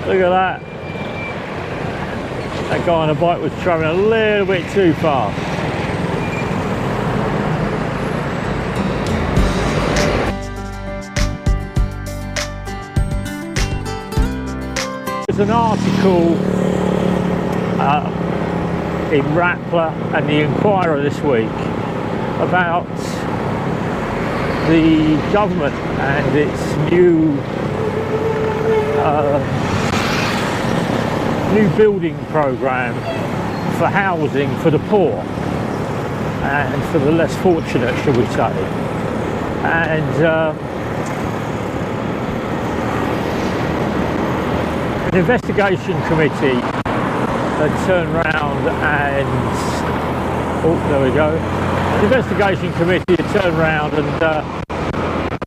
Look at that. That guy on the bike was travelling a little bit too fast. There's an article in Rappler and the Inquirer this week about the government and its new building program for housing for the poor and for the less fortunate, shall we say. And an investigation committee had turned round and there we go. The investigation committee had turned round and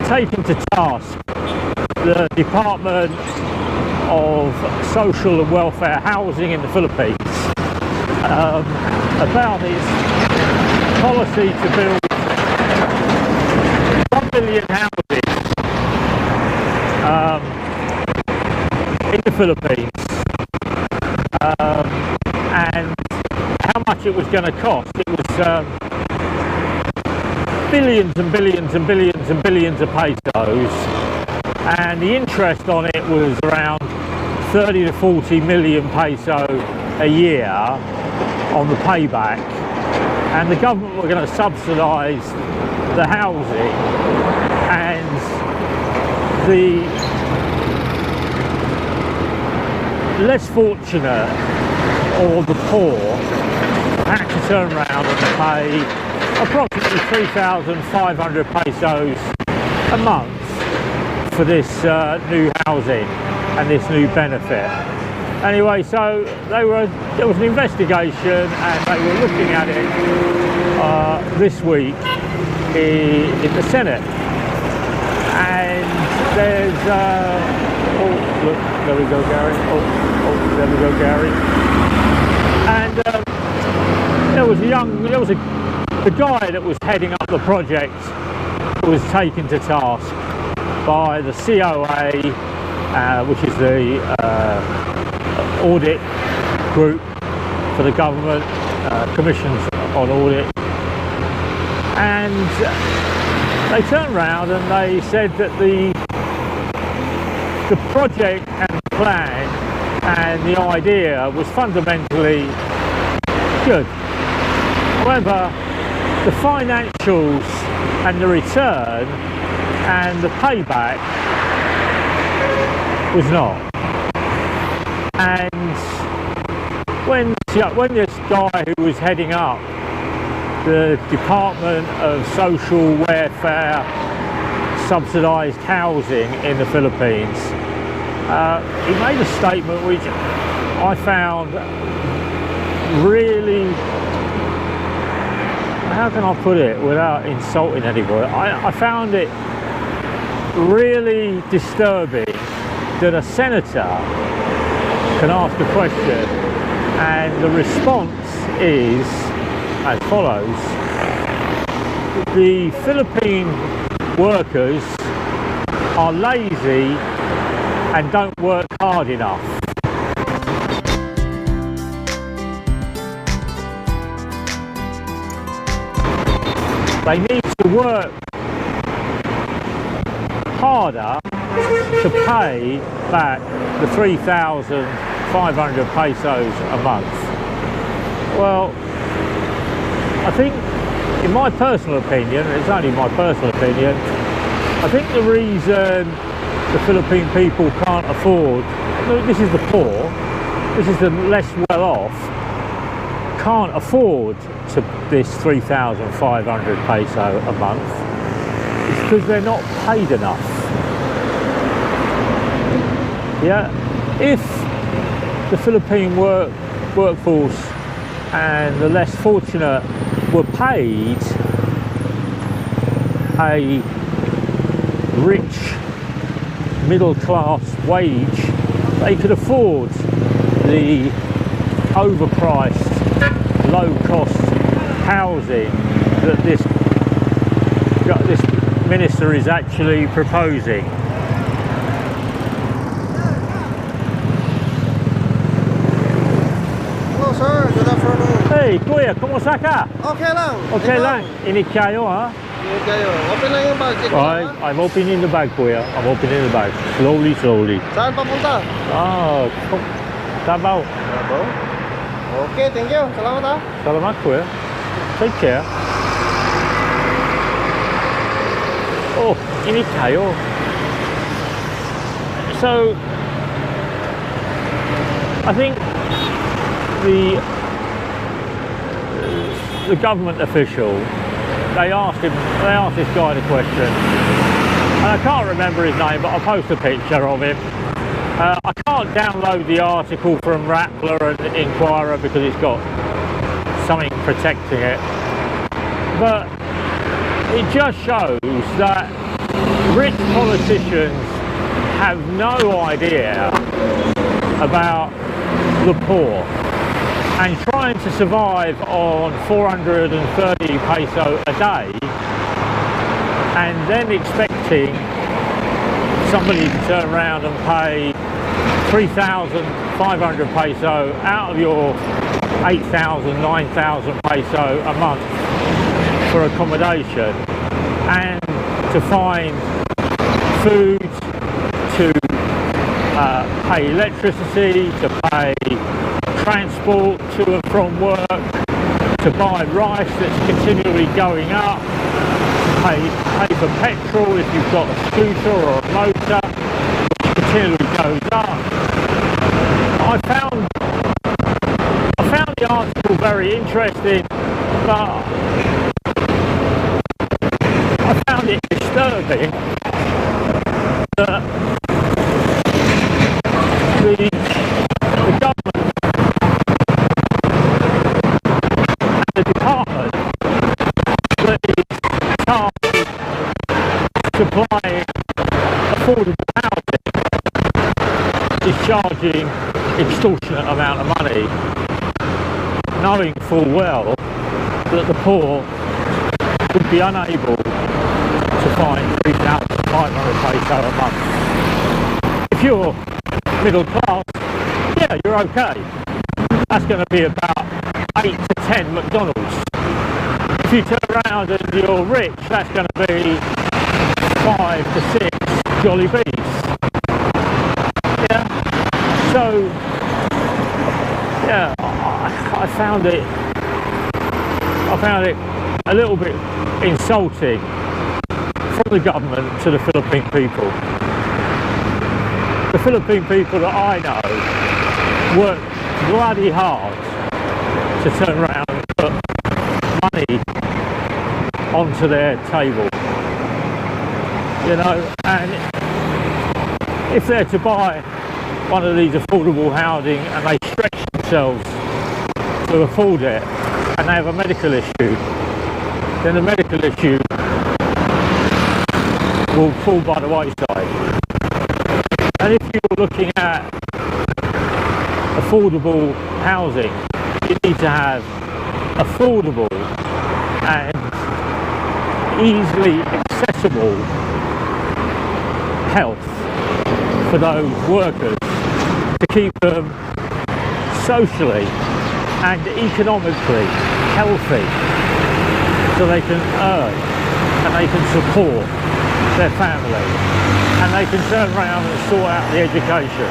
taken to task the Department of Social and Welfare Housing in the Philippines about its policy to build 1 million houses in the Philippines, and how much it was going to cost. It was billions and billions and billions and billions of pesos, and the interest on it was around 30 to 40 million peso a year on the payback, and the government were going to subsidise the housing, and the less fortunate or the poor had to turn around and pay approximately 3,500 pesos a month for this new housing and this new benefit. Anyway, so there was an investigation and they were looking at it this week in the Senate. And there's oh look, there we go, Gary. Oh, there we go, Gary. And the guy that was heading up the project was taken to task by the COA, which is the audit group for the government, commissions on audit. And they turned around and they said that the project and the plan and the idea was fundamentally good. However, the financials and the return and the payback was not. And when this guy who was heading up the Department of Social Welfare subsidised housing in the Philippines, he made a statement which I found really, how can I put it without insulting anybody? I found it really disturbing that a senator can ask a question and the response is as follows: the Philippine workers are lazy and don't work hard enough. They need to work harder to pay back the 3,500 pesos a month. Well, I think, in my personal opinion, and it's only my personal opinion, I think the reason the Philippine people can't afford, this is the poor, this is the less well off, can't afford to this 3,500 peso a month, it's because they're not paid enough. Yeah, if the Philippine workforce and the less fortunate were paid a rich middle class wage, they could afford the overpriced low cost housing that this minister is actually proposing. sir. Good afternoon. Hey, kuya, kumusta ka? Okay lang. Okay Ikaw? lang. Init kayo, ha? Init kayo. Open lang yung budget. I'm opening the bag, kuya. I'm opening the bag. Slowly, slowly. Saan papunta? Davao. Davao? Okay, thank you. Salamat ha. Salamat, kuya. Take care. Oh, init kayo. So, I think the government official, they asked this guy the question, and I can't remember his name, but I'll post a picture of him. I can't download the article from Rappler and Inquirer because it's got something protecting it, but it just shows that rich politicians have no idea about the poor, and trying to survive on 430 peso a day and then expecting somebody to turn around and pay 3,500 peso out of your 8,000, 9,000 peso a month for accommodation, and to find food, to pay electricity, to pay transport to and from work, to buy rice that's continually going up, to pay for petrol if you've got a scooter or a motor, which continually goes up. I found the article very interesting, but I found it disturbing that the government and the department that is charged with supplying affordable housing is charging extortionate amount of money, knowing full well that the poor would be unable to find 3,500 peso a month. If you're middle class, yeah, you're okay. That's going to be about 8 to 10 McDonald's. If you turn around and you're rich, that's going to be 5 to 6 Jollibees. Yeah. So, yeah, I found it a little bit insulting from the government to the Philippine people. The Philippine people that I know work bloody hard to turn around and put money onto their table, you know, and if they're to buy one of these affordable housing and they stretch themselves to afford it and they have a medical issue, then the medical issue will fall by the wayside. And if you're looking at affordable housing, you need to have affordable and easily accessible health for those workers to keep them socially and economically healthy so they can earn and they can support their family and they can turn around and sort out the education.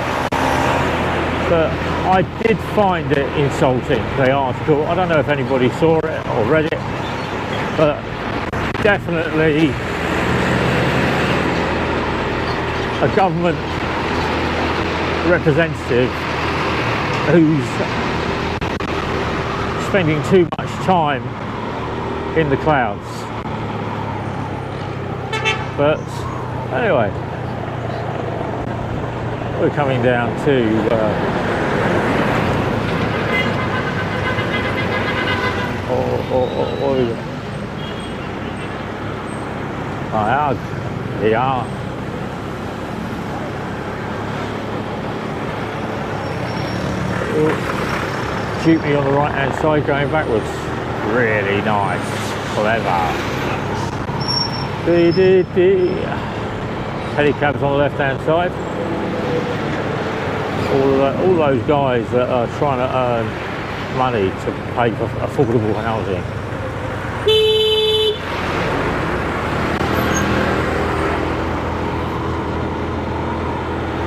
But I did find it insulting, the article. I don't know if anybody saw it or read it, but definitely a government representative who's spending too much time in the clouds. But anyway, we're coming down to yeah. Jeepney on the right hand side going backwards. Really nice. Clever. Pedicabs on the left hand side. All those guys that are trying to earn money to pay for affordable housing.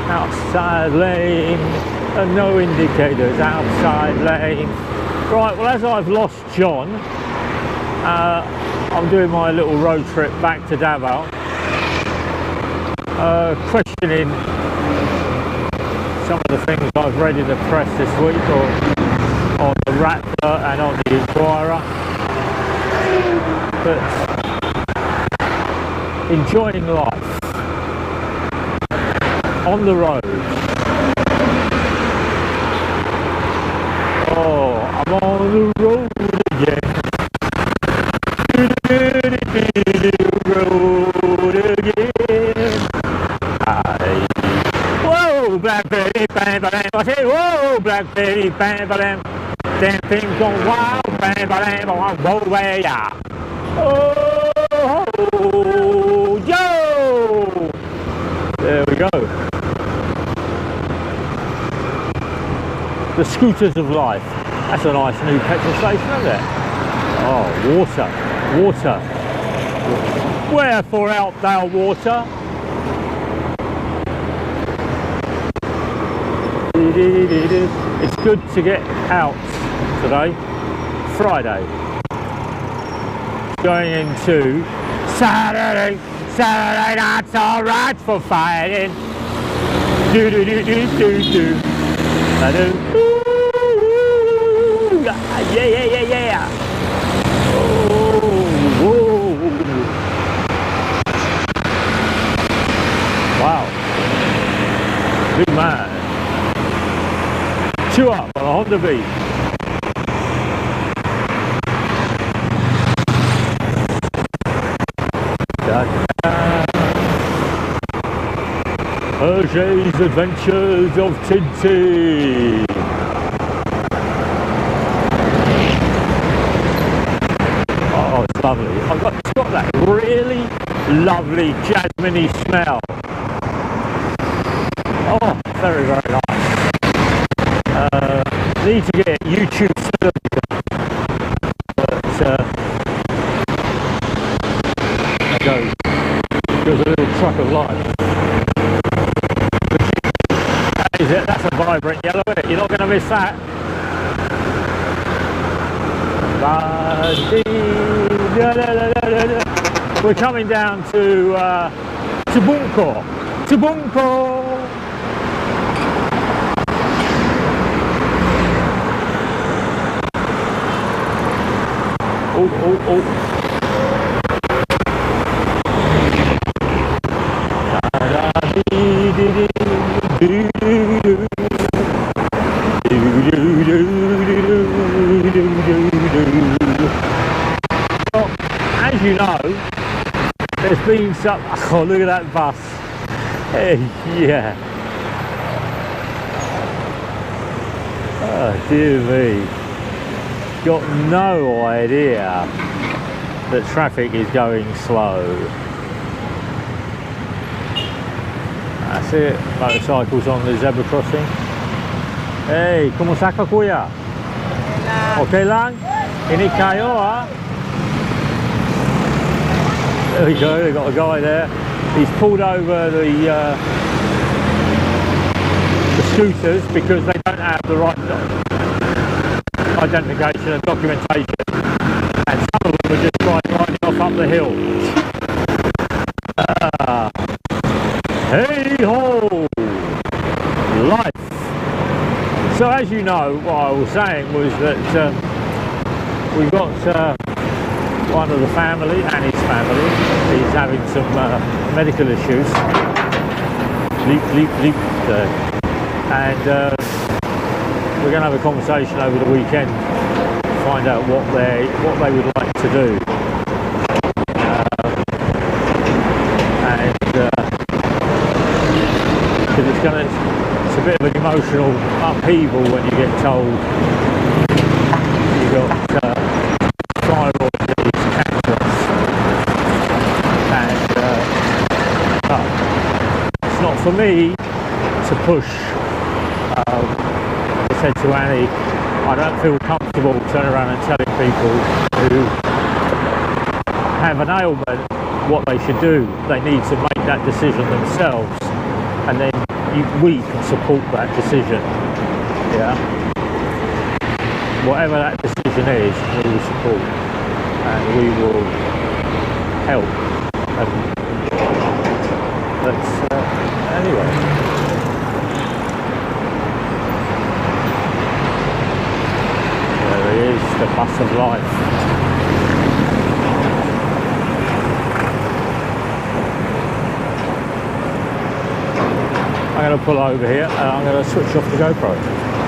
Outside lane, and no indicators, outside lane. Right, well, as I've lost John, I'm doing my little road trip back to Davao, questioning some of the things I've read in the press this week, or on the Rattler and on the Inquirer, but enjoying life on the road. Oh, I'm on the road again. Road again. Whoa, black Betty, bam, bam. I say, whoa, black Betty, bam, bam. Dancing gone wild, bam, bam, bam, whoa, way, yeah. Oh, yo! There we go. The scooters of life. That's a nice new petrol station, isn't it? Oh, water, water. Wherefore art thou water? It's good to get out today, Friday. Going into Saturday. Saturday night's alright for fighting. Do do do do do do. I do. Yeah, yeah, yeah, yeah. Oh, whoa. Wow. Big man. Chew up on a Honda Beat. Hergé's Adventures of Tintin. Oh, it's lovely. It's got that really lovely jasmine-y smell. Oh, very, very nice. Need to get YouTube certificate, but there goes a little truck of life. Is it? That's a vibrant yellow, isn't it? You're not going to miss that. We're coming down to TIBUNGCO. TIBUNGCO. Oh, oh, oh. Well, as you know, there's been some. Oh, look at that bus. Hey, yeah. Oh, dear me. Got no idea that traffic is going slow. That's it, motorcycles on the zebra crossing. Hey, kumusta kuya? Okay lang? Init kayo, ha? There we go, they've got a guy there. He's pulled over the scooters because they don't have the right identification and documentation, and some of them are just riding off up the hill. Hey ho! Life! So as you know, what I was saying was that we've got one of the family and his family. He's having some medical issues. And we're going to have a conversation over the weekend to find out what they would like to do. Because it's a bit of an emotional upheaval when you get told you've got thyroid disease, cancer, and it's not for me to push. I said to Annie, I I don't feel comfortable turning around and telling people who have an ailment what they should do. They need to make that decision themselves, and then we can support that decision. Yeah. Whatever that decision is, we will support and we will help. And that's anyway. There it is, the bus of life. I'm going to pull over here and I'm going to switch off the GoPro.